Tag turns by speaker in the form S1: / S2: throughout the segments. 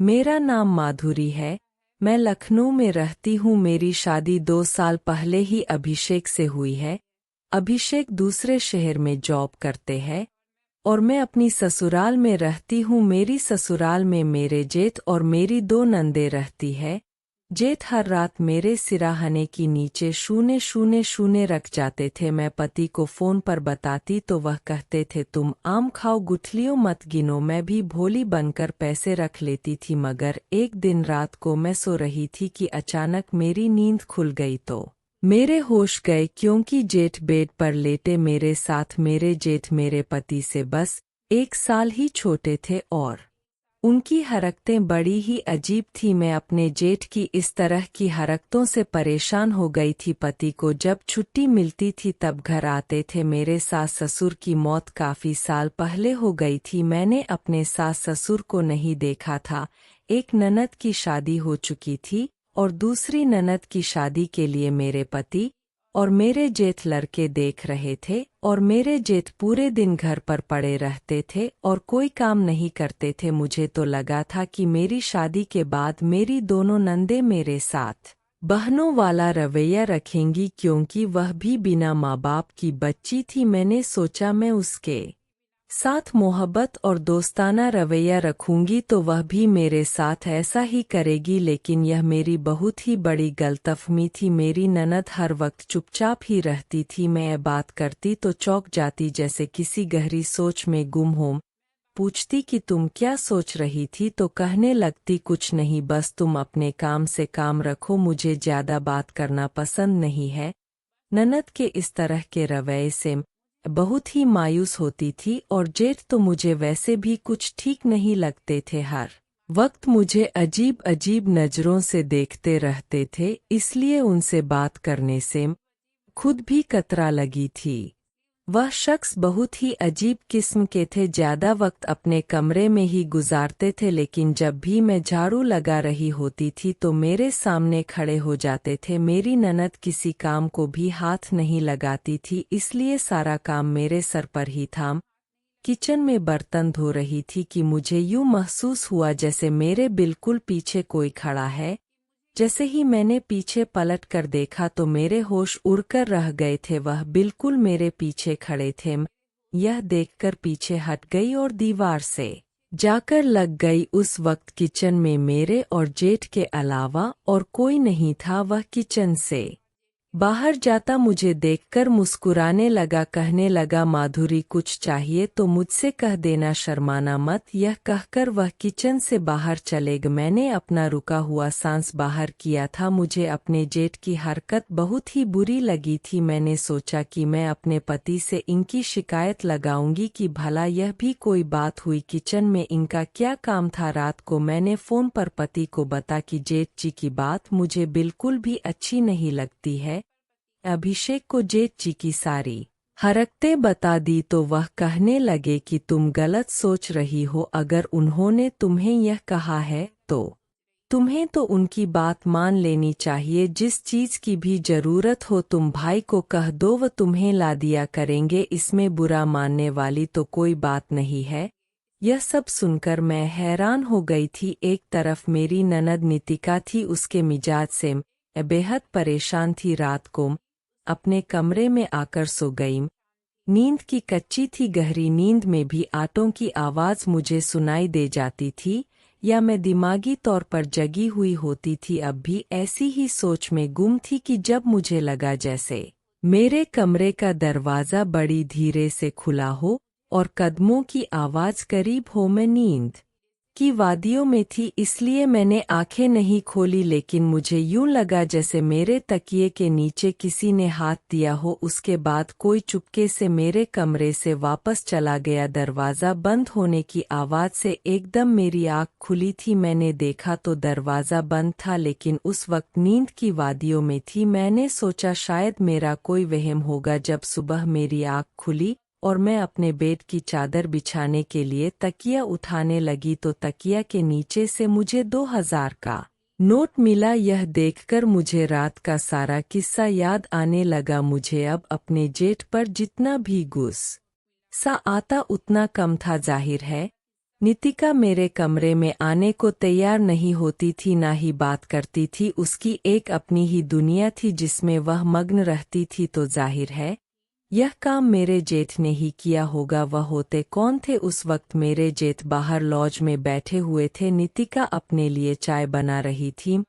S1: मेरा नाम माधुरी है। मैं लखनऊ में रहती हूँ। मेरी शादी 2 साल पहले ही अभिषेक से हुई है। अभिषेक दूसरे शहर में जॉब करते हैं और मैं अपनी ससुराल में रहती हूँ। मेरी ससुराल में मेरे जेठ और मेरी 2 नंदे रहती है। जेठ हर रात मेरे सिराहने की नीचे 000 रख जाते थे। मैं पति को फोन पर बताती तो वह कहते थे तुम आम खाओ, गुठलियों मत गिनो। मैं भी भोली बनकर पैसे रख लेती थी। मगर एक दिन रात को मैं सो रही थी कि अचानक मेरी नींद खुल गई तो मेरे होश गए, क्योंकि जेठ बेड पर लेटे मेरे साथ। मेरे जेठ मेरे पति से बस 1 साल ही छोटे थे और उनकी हरकतें बड़ी ही अजीब थी। मैं अपने जेठ की इस तरह की हरकतों से परेशान हो गई थी। पति को जब छुट्टी मिलती थी तब घर आते थे। मेरे सास ससुर की मौत काफ़ी साल पहले हो गई थी। मैंने अपने सास ससुर को नहीं देखा था। एक ननद की शादी हो चुकी थी और दूसरी ननद की शादी के लिए मेरे पति और मेरे जेठ लड़के देख रहे थे और मेरे जेठ पूरे दिन घर पर पड़े रहते थे और कोई काम नहीं करते थे। मुझे तो लगा था कि मेरी शादी के बाद मेरी दोनों नंदे मेरे साथ बहनों वाला रवैया रखेंगी, क्योंकि वह भी बिना माँ बाप की बच्ची थी। मैंने सोचा मैं उसके साथ मोहब्बत और दोस्ताना रवैया रखूंगी तो वह भी मेरे साथ ऐसा ही करेगी, लेकिन यह मेरी बहुत ही बड़ी गलतफहमी थी। मेरी ननद हर वक्त चुपचाप ही रहती थी। मैं बात करती तो चौंक जाती, जैसे किसी गहरी सोच में गुम हो। पूछती कि तुम क्या सोच रही थी तो कहने लगती कुछ नहीं, बस तुम अपने काम से काम रखो, मुझे ज्यादा बात करना पसंद नहीं है। ननद के इस तरह के रवैये से बहुत ही मायूस होती थी और जेठ तो मुझे वैसे भी कुछ ठीक नहीं लगते थे। हर वक्त मुझे अजीब अजीब नज़रों से देखते रहते थे, इसलिए उनसे बात करने से खुद भी कतरा लगी थी। वह शख्स बहुत ही अजीब किस्म के थे। ज़्यादा वक्त अपने कमरे में ही गुजारते थे, लेकिन जब भी मैं झाड़ू लगा रही होती थी तो मेरे सामने खड़े हो जाते थे। मेरी ननद किसी काम को भी हाथ नहीं लगाती थी, इसलिए सारा काम मेरे सर पर ही था। किचन में बर्तन धो रही थी कि मुझे यूं महसूस हुआ जैसे मेरे बिल्कुल पीछे कोई खड़ा है। जैसे ही मैंने पीछे पलट कर देखा तो मेरे होश उड़कर रह गए थे। वह बिल्कुल मेरे पीछे खड़े थे। यह देखकर पीछे हट गई और दीवार से जाकर लग गई। उस वक्त किचन में मेरे और जेठ के अलावा और कोई नहीं था। वह किचन से बाहर जाता मुझे देखकर मुस्कुराने लगा, कहने लगा माधुरी कुछ चाहिए तो मुझसे कह देना, शर्माना मत। यह कहकर वह किचन से बाहर चले गए। मैंने अपना रुका हुआ सांस बाहर किया था। मुझे अपने जेठ की हरकत बहुत ही बुरी लगी थी। मैंने सोचा कि मैं अपने पति से इनकी शिकायत लगाऊंगी कि भला यह भी कोई बात हुई। किचन में इनका क्या काम था। रात को मैंने फोन पर पति को बता कि जेठ जी की बात मुझे बिल्कुल भी अच्छी नहीं लगती है। अभिषेक को जेठ जी की सारी हरकतें बता दी तो वह कहने लगे कि तुम गलत सोच रही हो। अगर उन्होंने तुम्हें यह कहा है तो तुम्हें तो उनकी बात मान लेनी चाहिए। जिस चीज की भी जरूरत हो तुम भाई को कह दो, वह तुम्हें ला दिया करेंगे। इसमें बुरा मानने वाली तो कोई बात नहीं है। यह सब सुनकर मैं हैरान हो गई थी। एक तरफ मेरी ननद नितिका थी, उसके मिजाज से बेहद परेशान थी। रात को अपने कमरे में आकर सो गई। नींद की कच्ची थी। गहरी नींद में भी आटों की आवाज़ मुझे सुनाई दे जाती थी, या मैं दिमागी तौर पर जगी हुई होती थी। अब भी ऐसी ही सोच में गुम थी कि जब मुझे लगा जैसे मेरे कमरे का दरवाज़ा बड़ी धीरे से खुला हो और कदमों की आवाज़ करीब हो। मैं नींद की वादियों में थी, इसलिए मैंने आंखें नहीं खोली, लेकिन मुझे यूं लगा जैसे मेरे तकिए के नीचे किसी ने हाथ दिया हो। उसके बाद कोई चुपके से मेरे कमरे से वापस चला गया। दरवाज़ा बंद होने की आवाज़ से एकदम मेरी आँख खुली थी। मैंने देखा तो दरवाज़ा बंद था, लेकिन उस वक्त नींद की वादियों में थी। मैंने सोचा शायद मेरा कोई वहम होगा। जब सुबह मेरी आँख खुली और मैं अपने बेड की चादर बिछाने के लिए तकिया उठाने लगी तो तकिया के नीचे से मुझे 2000 का नोट मिला। यह देखकर मुझे रात का सारा किस्सा याद आने लगा। मुझे अब अपने जेठ पर जितना भी गुस्सा आता उतना कम था। जाहिर है नितिका मेरे कमरे में आने को तैयार नहीं होती थी, ना ही बात करती थी। उसकी एक अपनी ही दुनिया थी जिसमें वह मग्न रहती थी। तो जाहिर है यह काम मेरे जेठ ने ही किया होगा। वह होते कौन थे? उस वक्त मेरे जेठ बाहर लॉज में बैठे हुए थे। नितिका अपने लिए चाय बना रही थी।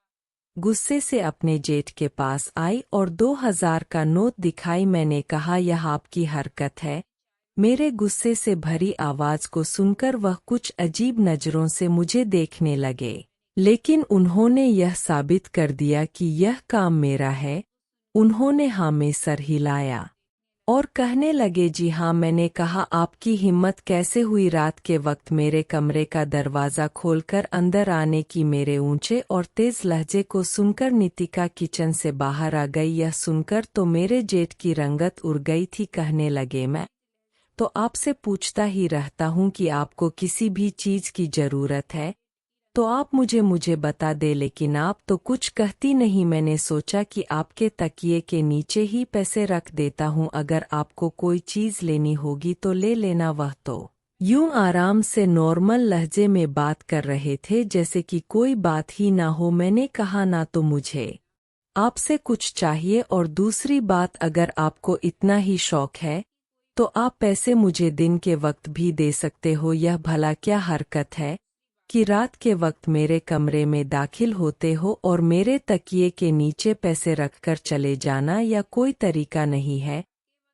S1: गुस्से से अपने जेठ के पास आई और 2000 का नोट दिखाई। मैंने कहा, यह आपकी हरकत है। मेरे गुस्से से भरी आवाज को सुनकर वह कुछ अजीब नजरों से मुझे देखने लगे, लेकिन उन्होंने यह साबित कर दिया कि यह काम मेरा है। उन्होंने हाँ में सर हिलाया और कहने लगे, जी हाँ। मैंने कहा, आपकी हिम्मत कैसे हुई रात के वक्त मेरे कमरे का दरवाज़ा खोलकर अंदर आने की? मेरे ऊंचे और तेज लहजे को सुनकर नितिका किचन से बाहर आ गई। यह सुनकर तो मेरे जेठ की रंगत उड़ गई थी। कहने लगे, मैं तो आपसे पूछता ही रहता हूँ कि आपको किसी भी चीज़ की ज़रूरत है तो आप मुझे बता दे, लेकिन आप तो कुछ कहती नहीं। मैंने सोचा कि आपके तकिए के नीचे ही पैसे रख देता हूँ, अगर आपको कोई चीज़ लेनी होगी तो ले लेना। वह तो यूं आराम से नॉर्मल लहजे में बात कर रहे थे जैसे कि कोई बात ही ना हो। मैंने कहा, ना तो मुझे आपसे कुछ चाहिए, और दूसरी बात, अगर आपको इतना ही शौक है तो आप पैसे मुझे दिन के वक्त भी दे सकते हो। यह भला क्या हरकत है कि रात के वक्त मेरे कमरे में दाखिल होते हो और मेरे तकिए के नीचे पैसे रखकर चले जाना? या कोई तरीका नहीं है?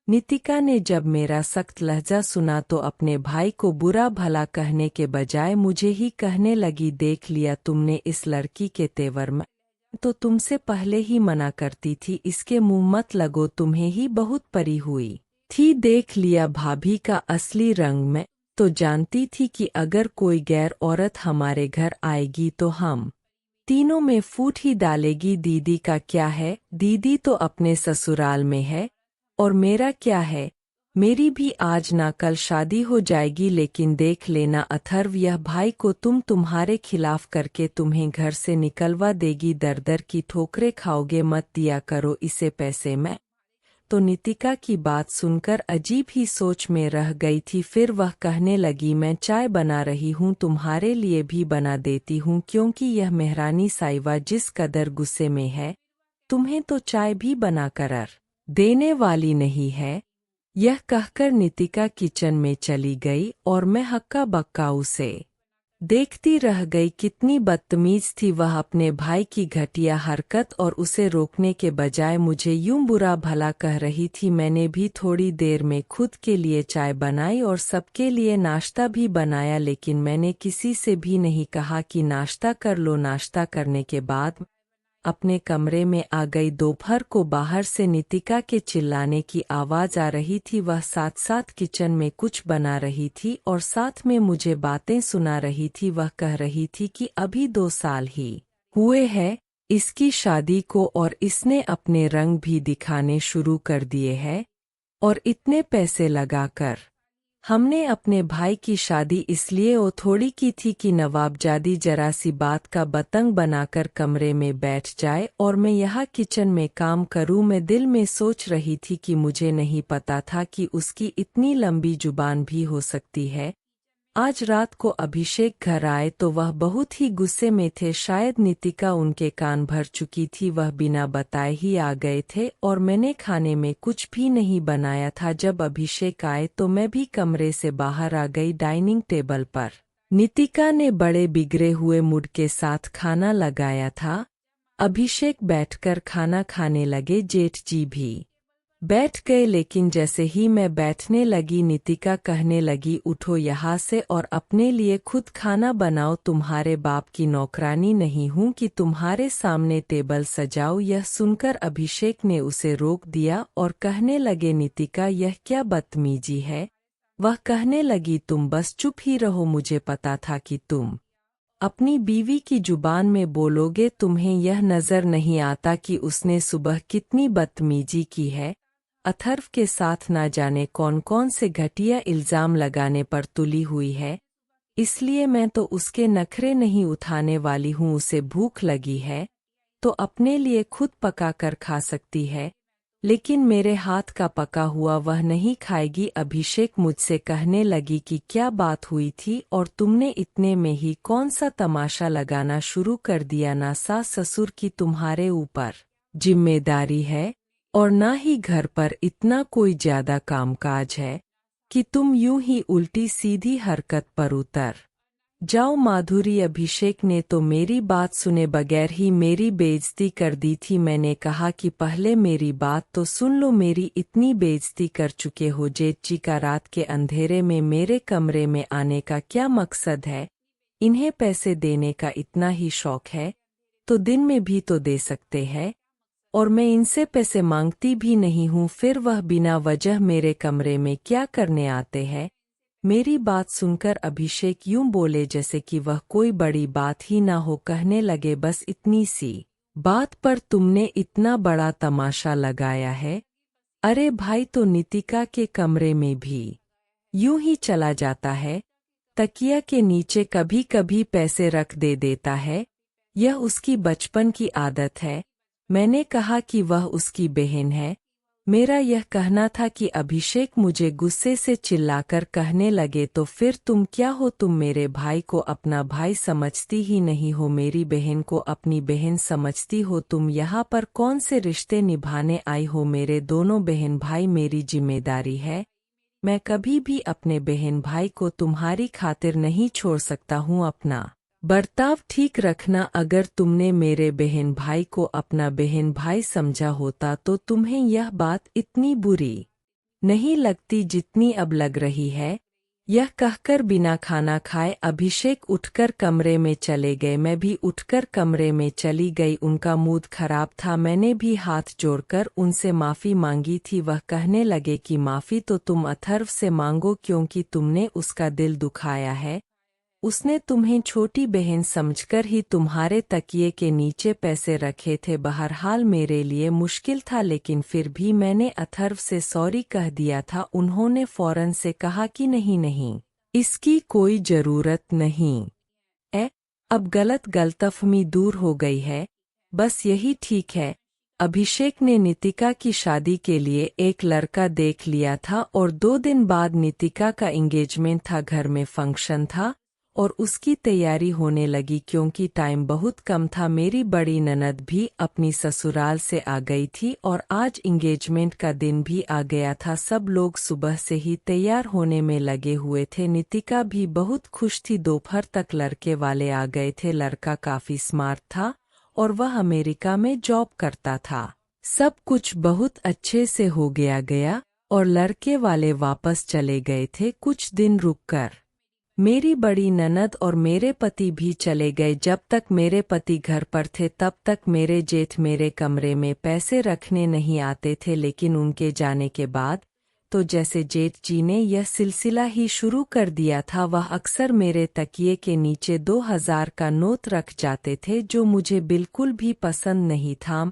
S1: नितिका ने जब मेरा सख्त लहजा सुना तो अपने भाई को बुरा भला कहने के बजाय मुझे ही कहने लगी, देख लिया तुमने इस लड़की के तेवर में, तो तुमसे पहले ही मना करती थी। इसके मुंह मत लगो, तुम्हें ही बहुत परी हुई थी। देख लिया भाभी का असली रंग में, तो जानती थी कि अगर कोई गैर औरत हमारे घर आएगी तो हम तीनों में फूट ही डालेगी। दीदी का क्या है? दीदी तो अपने ससुराल में है, और मेरा क्या है? मेरी भी आज ना कल शादी हो जाएगी। लेकिन देख लेना अथर्व, यह भाई को तुम्हारे खिलाफ करके तुम्हें घर से निकलवा देगी। दर दर की ठोकरें खाओगे। मत दिया करो इसे पैसे। में तो नितिका की बात सुनकर अजीब ही सोच में रह गई थी। फिर वह कहने लगी, मैं चाय बना रही हूँ, तुम्हारे लिए भी बना देती हूँ, क्योंकि यह मेहरानी साइवा जिस कदर गुस्से में है, तुम्हें तो चाय भी बनाकर देने वाली नहीं है। यह कहकर नितिका किचन में चली गई और मैं हक्का बक्का उसे देखती रह गई। कितनी बदतमीज थी वह, अपने भाई की घटिया हरकत और उसे रोकने के बजाय मुझे यूं बुरा भला कह रही थी। मैंने भी थोड़ी देर में खुद के लिए चाय बनाई और सबके लिए नाश्ता भी बनाया, लेकिन मैंने किसी से भी नहीं कहा कि नाश्ता कर लो। नाश्ता करने के बाद अपने कमरे में आ गई। दोपहर को बाहर से नितिका के चिल्लाने की आवाज आ रही थी। वह साथ साथ किचन में कुछ बना रही थी और साथ में मुझे बातें सुना रही थी। वह कह रही थी कि अभी 2 साल ही हुए हैं इसकी शादी को और इसने अपने रंग भी दिखाने शुरू कर दिए हैं, और इतने पैसे लगाकर हमने अपने भाई की शादी इसलिए वो थोड़ी की थी कि नवाबजादी जरा सी बात का बतंग बनाकर कमरे में बैठ जाए और मैं यहाँ किचन में काम करूँ। मैं दिल में सोच रही थी कि मुझे नहीं पता था कि उसकी इतनी लंबी जुबान भी हो सकती है। आज रात को अभिषेक घर आए तो वह बहुत ही गुस्से में थे। शायद नितिका उनके कान भर चुकी थी। वह बिना बताए ही आ गए थे और मैंने खाने में कुछ भी नहीं बनाया था। जब अभिषेक आए तो मैं भी कमरे से बाहर आ गई। डाइनिंग टेबल पर नितिका ने बड़े बिगड़े हुए मूड के साथ खाना लगाया था। अभिषेक बैठकर खाना खाने लगे। जेठ जी भी बैठ गए, लेकिन जैसे ही मैं बैठने लगी नितिका कहने लगी, उठो यहाँ से और अपने लिए खुद खाना बनाओ। तुम्हारे बाप की नौकरानी नहीं हूँ कि तुम्हारे सामने टेबल सजाओ। यह सुनकर अभिषेक ने उसे रोक दिया और कहने लगे, नितिका यह क्या बदतमीजी है? वह कहने लगी, तुम बस चुप ही रहो। मुझे पता था कि तुम अपनी बीवी की जुबान में बोलोगे। तुम्हें यह नजर नहीं आता कि उसने सुबह कितनी बदतमीजी की है? अथर्व के साथ ना जाने कौन कौन से घटिया इल्जाम लगाने पर तुली हुई है, इसलिए मैं तो उसके नखरे नहीं उठाने वाली हूँ। उसे भूख लगी है तो अपने लिए खुद पका कर खा सकती है। लेकिन मेरे हाथ का पका हुआ वह नहीं खाएगी। अभिषेक मुझसे कहने लगी कि क्या बात हुई थी और तुमने इतने में ही कौन सा तमाशा लगाना शुरू कर दिया। ना सास ससुर की तुम्हारे ऊपर जिम्मेदारी है और ना ही घर पर इतना कोई ज्यादा कामकाज है कि तुम यूं ही उल्टी सीधी हरकत पर उतर जाओ। माधुरी, अभिषेक ने तो मेरी बात सुने बगैर ही मेरी बेइज्जती कर दी थी। मैंने कहा कि पहले मेरी बात तो सुन लो, मेरी इतनी बेइज्जती कर चुके हो जेठ जी का रात के अंधेरे में मेरे कमरे में आने का क्या मकसद है? इन्हें पैसे देने का इतना ही शौक है तो दिन में भी तो दे सकते हैं, और मैं इनसे पैसे मांगती भी नहीं हूँ, फिर वह बिना वजह मेरे कमरे में क्या करने आते हैं? मेरी बात सुनकर अभिषेक यूं बोले जैसे कि वह कोई बड़ी बात ही ना हो। कहने लगे, बस इतनी सी बात पर तुमने इतना बड़ा तमाशा लगाया है? अरे भाई, तो नितिका के कमरे में भी यूं ही चला जाता है, तकिया के नीचे कभी कभी पैसे रख दे देता है, यह उसकी बचपन की आदत है। मैंने कहा कि वह उसकी बहन है। मेरा यह कहना था कि अभिषेक मुझे गुस्से से चिल्लाकर कहने लगे, तो फिर तुम क्या हो? तुम मेरे भाई को अपना भाई समझती ही नहीं हो, मेरी बहन को अपनी बहन समझती हो। तुम यहाँ पर कौन से रिश्ते निभाने आई हो? मेरे दोनों बहन भाई मेरी जिम्मेदारी है। मैं कभी भी अपने बहन भाई को तुम्हारी खातिर नहीं छोड़ सकता हूँ। अपना बर्ताव ठीक रखना। अगर तुमने मेरे बहन भाई को अपना बहन भाई समझा होता तो तुम्हें यह बात इतनी बुरी नहीं लगती जितनी अब लग रही है। यह कहकर बिना खाना खाए अभिषेक उठकर कमरे में चले गए। मैं भी उठकर कमरे में चली गई। उनका मूड खराब था। मैंने भी हाथ जोड़कर उनसे माफ़ी मांगी थी। वह कहने लगे कि माफ़ी तो तुम अथर्व से मांगो, क्योंकि तुमने उसका दिल दुखाया है। उसने तुम्हें छोटी बहन समझकर ही तुम्हारे तकिए के नीचे पैसे रखे थे। बहरहाल मेरे लिए मुश्किल था, लेकिन फिर भी मैंने अथर्व से सॉरी कह दिया था। उन्होंने फौरन से कहा कि नहीं नहीं, इसकी कोई जरूरत नहीं अब गलतफहमी दूर हो गई है, बस यही ठीक है। अभिषेक ने नितिका की शादी के लिए एक लड़का देख लिया था और 2 दिन बाद नितिका का एंगेजमेंट था। घर में फंक्शन था और उसकी तैयारी होने लगी। क्योंकि टाइम बहुत कम था, मेरी बड़ी ननद भी अपनी ससुराल से आ गई थी और आज एंगेजमेंट का दिन भी आ गया था। सब लोग सुबह से ही तैयार होने में लगे हुए थे। नितिका भी बहुत खुश थी। दोपहर तक लड़के वाले आ गए थे। लड़का काफी स्मार्ट था और वह अमेरिका में जॉब करता था। सब कुछ बहुत अच्छे से हो गया और लड़के वाले वापस चले गए थे कुछ दिन रुककर। मेरी बड़ी ननद और मेरे पति भी चले गए। जब तक मेरे पति घर पर थे तब तक मेरे जेठ मेरे कमरे में पैसे रखने नहीं आते थे, लेकिन उनके जाने के बाद तो जैसे जेठ जी ने यह सिलसिला ही शुरू कर दिया था। वह अक्सर मेरे तकिए के नीचे 2000 का नोट रख जाते थे, जो मुझे बिल्कुल भी पसंद नहीं था।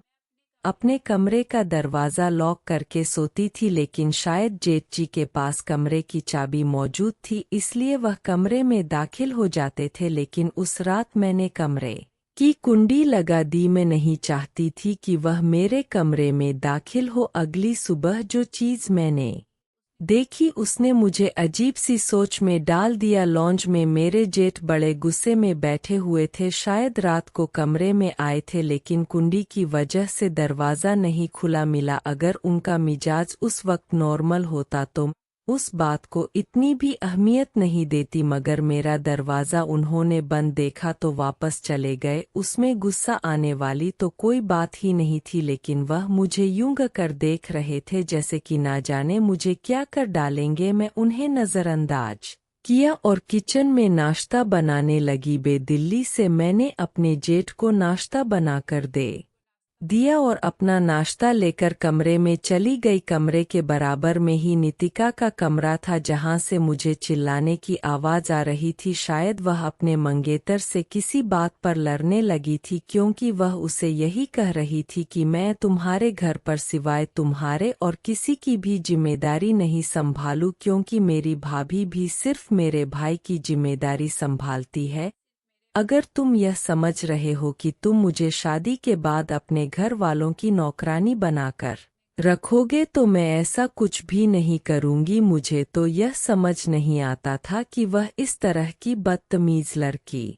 S1: अपने कमरे का दरवाज़ा लॉक करके सोती थी, लेकिन शायद जेठ जी के पास कमरे की चाबी मौजूद थी, इसलिए वह कमरे में दाखिल हो जाते थे। लेकिन उस रात मैंने कमरे की कुंडी लगा दी। मैं नहीं चाहती थी कि वह मेरे कमरे में दाखिल हो। अगली सुबह जो चीज़ मैंने देखी उसने मुझे अजीब सी सोच में डाल दिया। लॉन्ज में मेरे जेठ बड़े गुस्से में बैठे हुए थे। शायद रात को कमरे में आए थे, लेकिन कुंडी की वजह से दरवाज़ा नहीं खुला मिला। अगर उनका मिजाज उस वक्त नॉर्मल होता तो उस बात को इतनी भी अहमियत नहीं देती, मगर मेरा दरवाज़ा उन्होंने बंद देखा तो वापस चले गए। उसमें गुस्सा आने वाली तो कोई बात ही नहीं थी, लेकिन वह मुझे यूं कर देख रहे थे जैसे कि ना जाने मुझे क्या कर डालेंगे। मैं उन्हें नज़रअंदाज किया और किचन में नाश्ता बनाने लगी। बेदिल्ली से मैंने अपने जेठ को नाश्ता बनाकर दे दिया और अपना नाश्ता लेकर कमरे में चली गई। कमरे के बराबर में ही नितिका का कमरा था, जहां से मुझे चिल्लाने की आवाज़ आ रही थी। शायद वह अपने मंगेतर से किसी बात पर लड़ने लगी थी, क्योंकि वह उसे यही कह रही थी कि मैं तुम्हारे घर पर सिवाय तुम्हारे और किसी की भी जिम्मेदारी नहीं संभालूं, क्योंकि मेरी भाभी भी सिर्फ मेरे भाई की जिम्मेदारी संभालती है। अगर तुम यह समझ रहे हो कि तुम मुझे शादी के बाद अपने घर वालों की नौकरानी बनाकर रखोगे तो मैं ऐसा कुछ भी नहीं करूंगी। मुझे तो यह समझ नहीं आता था कि वह इस तरह की बदतमीज लड़की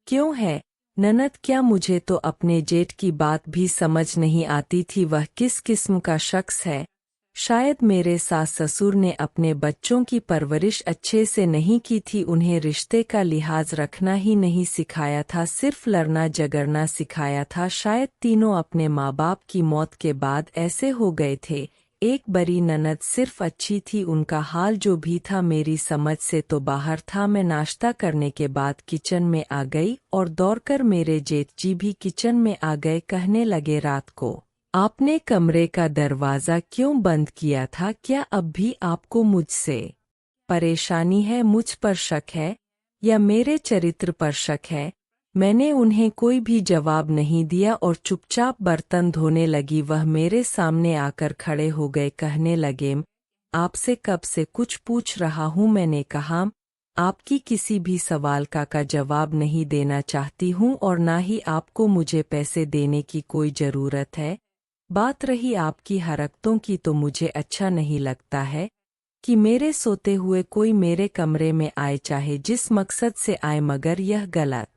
S1: क्यों है। ननद, क्या मुझे तो अपने जेठ की बात भी समझ नहीं आती थी। वह किस किस्म का शख्स है। शायद मेरे सास ससुर ने अपने बच्चों की परवरिश अच्छे से नहीं की थी। उन्हें रिश्ते का लिहाज रखना ही नहीं सिखाया था, सिर्फ लड़ना झगड़ना सिखाया था। शायद तीनों अपने माँ बाप की मौत के बाद ऐसे हो गए थे। एक बड़ी ननद सिर्फ अच्छी थी, उनका हाल जो भी था मेरी समझ से तो बाहर था। मैं नाश्ता करने के बाद किचन में आ गई और दौड़कर मेरे जेठ जी भी किचन में आ गए। कहने लगे, रात को आपने कमरे का दरवाज़ा क्यों बंद किया था? क्या अब भी आपको मुझसे परेशानी है? मुझ पर शक है या मेरे चरित्र पर शक है? मैंने उन्हें कोई भी जवाब नहीं दिया और चुपचाप बर्तन धोने लगी। वह मेरे सामने आकर खड़े हो गए। कहने लगे, आपसे कब से कुछ पूछ रहा हूँ। मैंने कहा, आपकी किसी भी सवाल का जवाब नहीं देना चाहती हूँ और ना ही आपको मुझे पैसे देने की कोई ज़रूरत है। बात रही आपकी हरकतों की, तो मुझे अच्छा नहीं लगता है कि मेरे सोते हुए कोई मेरे कमरे में आए, चाहे जिस मकसद से आए, मगर यह गलत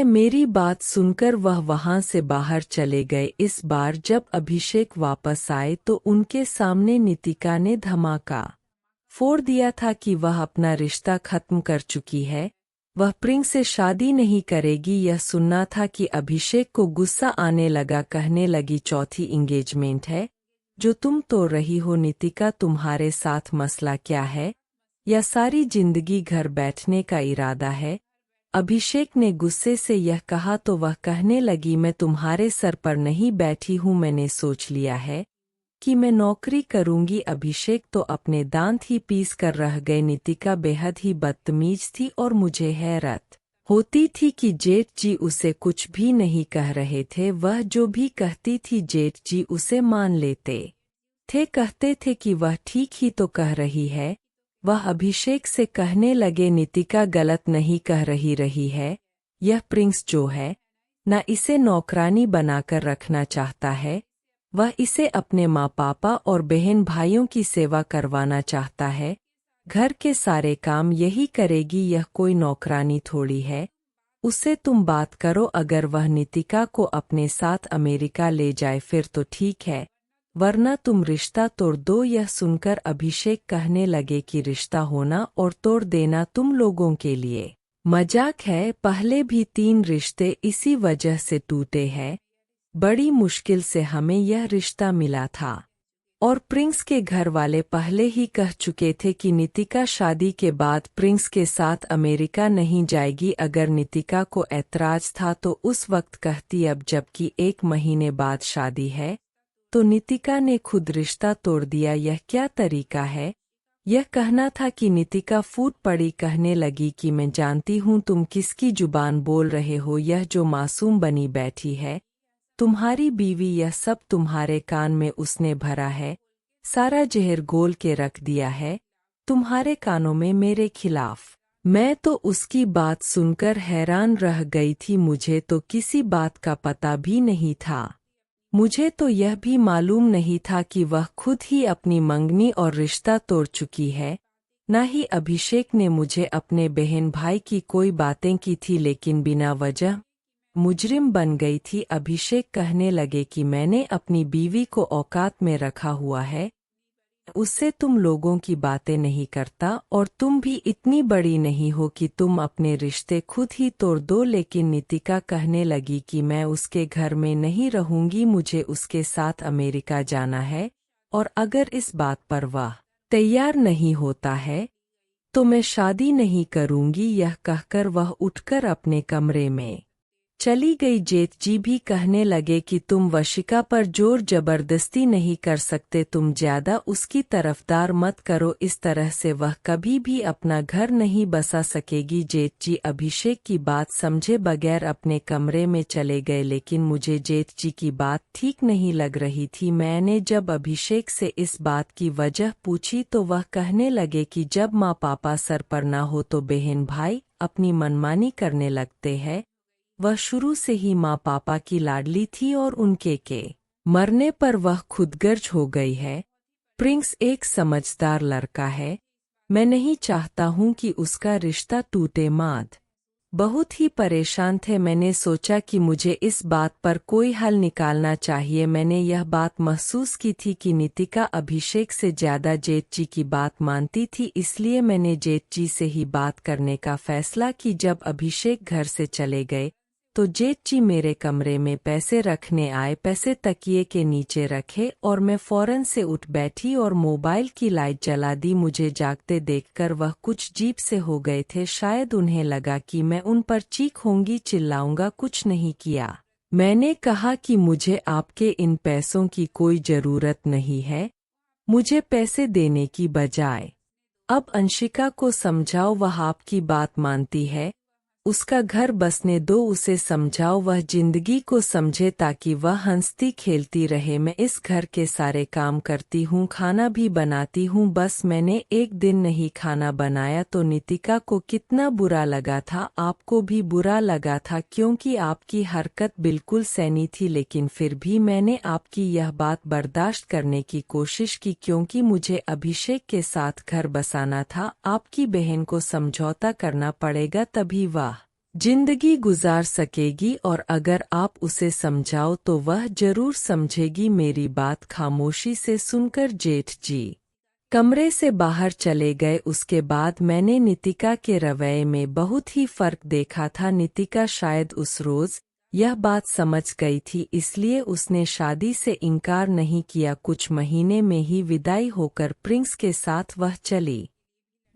S1: मेरी बात सुनकर वह वहां से बाहर चले गए। इस बार जब अभिषेक वापस आए तो उनके सामने नितिका ने धमाका फोड़ दिया था कि वह अपना रिश्ता खत्म कर चुकी है। वह प्रिंस से शादी नहीं करेगी। यह सुनना था कि अभिषेक को गुस्सा आने लगा। कहने लगी, चौथी इंगेजमेंट है जो तुम तोड़ रही हो। नितिका, तुम्हारे साथ मसला क्या है? या सारी जिंदगी घर बैठने का इरादा है? अभिषेक ने गुस्से से यह कहा तो वह कहने लगी, मैं तुम्हारे सर पर नहीं बैठी हूँ। मैंने सोच लिया है कि मैं नौकरी करूंगी। अभिषेक तो अपने दांत ही पीस कर रह गए। नितिका बेहद ही बदतमीज थी और मुझे हैरत होती थी कि जेठ जी उसे कुछ भी नहीं कह रहे थे। वह जो भी कहती थी जेठ जी उसे मान लेते थे, कहते थे कि वह ठीक ही तो कह रही है। वह अभिषेक से कहने लगे, नितिका गलत नहीं कह रही है। यह प्रिंस जो है ना, इसे नौकरानी बनाकर रखना चाहता है। वह इसे अपने माँ पापा और बहन भाइयों की सेवा करवाना चाहता है। घर के सारे काम यही करेगी, यह कोई नौकरानी थोड़ी है। उससे तुम बात करो, अगर वह नितिका को अपने साथ अमेरिका ले जाए फिर तो ठीक है, वरना तुम रिश्ता तोड़ दो। यह सुनकर अभिषेक कहने लगे कि रिश्ता होना और तोड़ देना तुम लोगों के लिए मजाक है। पहले भी 3 रिश्ते इसी वजह से टूटे हैं। बड़ी मुश्किल से हमें यह रिश्ता मिला था और प्रिंस के घर वाले पहले ही कह चुके थे कि नितिका शादी के बाद प्रिंस के साथ अमेरिका नहीं जाएगी। अगर नितिका को ऐतराज था तो उस वक्त कहती, अब जबकि 1 महीने बाद शादी है। तो नितिका ने खुद रिश्ता तोड़ दिया। यह क्या तरीका है? यह कहना था कि नितिका फूट पड़ी। कहने लगी कि मैं जानती हूँ तुम किसकी जुबान बोल रहे हो। यह जो मासूम बनी बैठी है तुम्हारी बीवी, यह सब तुम्हारे कान में उसने भरा है। सारा जहर घोल के रख दिया है तुम्हारे कानों में मेरे खिलाफ। मैं तो उसकी बात सुनकर हैरान रह गई थी। मुझे तो किसी बात का पता भी नहीं था। मुझे तो यह भी मालूम नहीं था कि वह खुद ही अपनी मंगनी और रिश्ता तोड़ चुकी है। न ही अभिषेक ने मुझे अपने बहन भाई की कोई बातें की थी, लेकिन बिना वजह मुजरिम बन गई थी। अभिषेक कहने लगे कि मैंने अपनी बीवी को औकात में रखा हुआ है, उससे तुम लोगों की बातें नहीं करता, और तुम भी इतनी बड़ी नहीं हो कि तुम अपने रिश्ते खुद ही तोड़ दो। लेकिन नितिका कहने लगी कि मैं उसके घर में नहीं रहूंगी, मुझे उसके साथ अमेरिका जाना है, और अगर इस बात पर वह तैयार नहीं होता है तो मैं शादी नहीं करूंगी। यह कहकर वह उठकर अपने कमरे में चली गई। जेठ जी भी कहने लगे कि तुम वशिका पर जोर जबरदस्ती नहीं कर सकते, तुम ज्यादा उसकी तरफदार मत करो, इस तरह से वह कभी भी अपना घर नहीं बसा सकेगी। जेठ जी अभिषेक की बात समझे बगैर अपने कमरे में चले गए, लेकिन मुझे जेठ जी की बात ठीक नहीं लग रही थी। मैंने जब अभिषेक से इस बात की वजह पूछी तो वह कहने लगे कि जब माँ पापा सर पर ना हो तो बहन भाई अपनी मनमानी करने लगते हैं। वह शुरू से ही माँ पापा की लाडली थी और उनके मरने पर वह खुदगर्ज हो गई है। प्रिंस एक समझदार लड़का है। मैं नहीं चाहता हूं कि उसका रिश्ता टूटे। माद बहुत ही परेशान थे। मैंने सोचा कि मुझे इस बात पर कोई हल निकालना चाहिए। मैंने यह बात महसूस की थी कि नितिका अभिषेक से ज्यादा जेठजी की बात मानती थी, इसलिए मैंने जेठजी से ही बात करने का फैसला की। जब अभिषेक घर से चले गए तो जेठजी मेरे कमरे में पैसे रखने आए। पैसे तकिए के नीचे रखे और मैं फौरन से उठ बैठी और मोबाइल की लाइट जला दी। मुझे जागते देखकर वह कुछ जीप से हो गए थे। शायद उन्हें लगा कि मैं उन पर चीखूंगी, चिल्लाऊंगा। कुछ नहीं किया। मैंने कहा कि मुझे आपके इन पैसों की कोई जरूरत नहीं है, मुझे पैसे देने की बजाय अब अंशिका को समझाओ, वह आपकी बात मानती है। उसका घर बसने दो, उसे समझाओ वह जिंदगी को समझे ताकि वह हंसती खेलती रहे। मैं इस घर के सारे काम करती हूँ, खाना भी बनाती हूँ। बस मैंने एक दिन नहीं खाना बनाया तो नितिका को कितना बुरा लगा था। आपको भी बुरा लगा था क्योंकि आपकी हरकत बिल्कुल सैनी थी, लेकिन फिर भी मैंने आपकी यह बात बर्दाश्त करने की कोशिश की क्योंकि मुझे अभिषेक के साथ घर बसाना था। आपकी बहन को समझौता करना पड़ेगा, तभी वह जिंदगी गुजार सकेगी, और अगर आप उसे समझाओ तो वह जरूर समझेगी। मेरी बात खामोशी से सुनकर जेठ जी कमरे से बाहर चले गए। उसके बाद मैंने नितिका के रवैये में बहुत ही फर्क देखा था। नितिका शायद उस रोज यह बात समझ गई थी, इसलिए उसने शादी से इनकार नहीं किया। कुछ महीने में ही विदाई होकर प्रिंस के साथ वह चली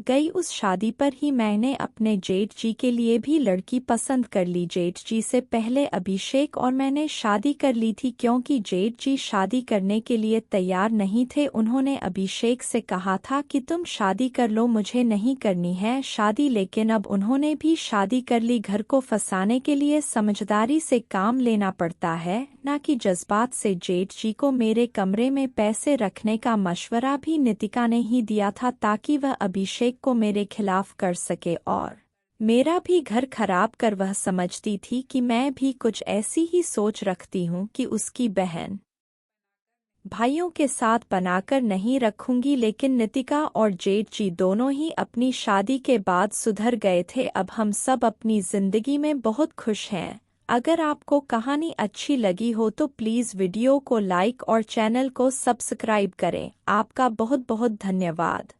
S2: गई। उस शादी पर ही मैंने अपने जेठ जी के लिए भी लड़की पसंद कर ली। जेठ जी से पहले अभिषेक और मैंने शादी कर ली थी क्योंकि जेठ जी शादी करने के लिए तैयार नहीं थे। उन्होंने अभिषेक से कहा था कि तुम शादी कर लो, मुझे नहीं करनी है शादी, लेकिन अब उन्होंने भी शादी कर ली। घर को फंसाने के लिए समझदारी से काम लेना पड़ता है, न कि जज्बात से। जेठ जी को मेरे कमरे में पैसे रखने का मशवरा भी नितिका ने ही दिया था ताकि वह अभिषेक को मेरे खिलाफ कर सके और मेरा भी घर खराब कर। वह समझती थी कि मैं भी कुछ ऐसी ही सोच रखती हूँ कि उसकी बहन भाइयों के साथ बनाकर नहीं रखूंगी, लेकिन नितिका और जेठ जी दोनों ही अपनी शादी के बाद सुधर गए थे। अब हम सब अपनी जिंदगी में बहुत खुश हैं। अगर आपको कहानी अच्छी लगी हो तो प्लीज़ वीडियो को लाइक और चैनल को सब्सक्राइब करें। आपका बहुत बहुत धन्यवाद।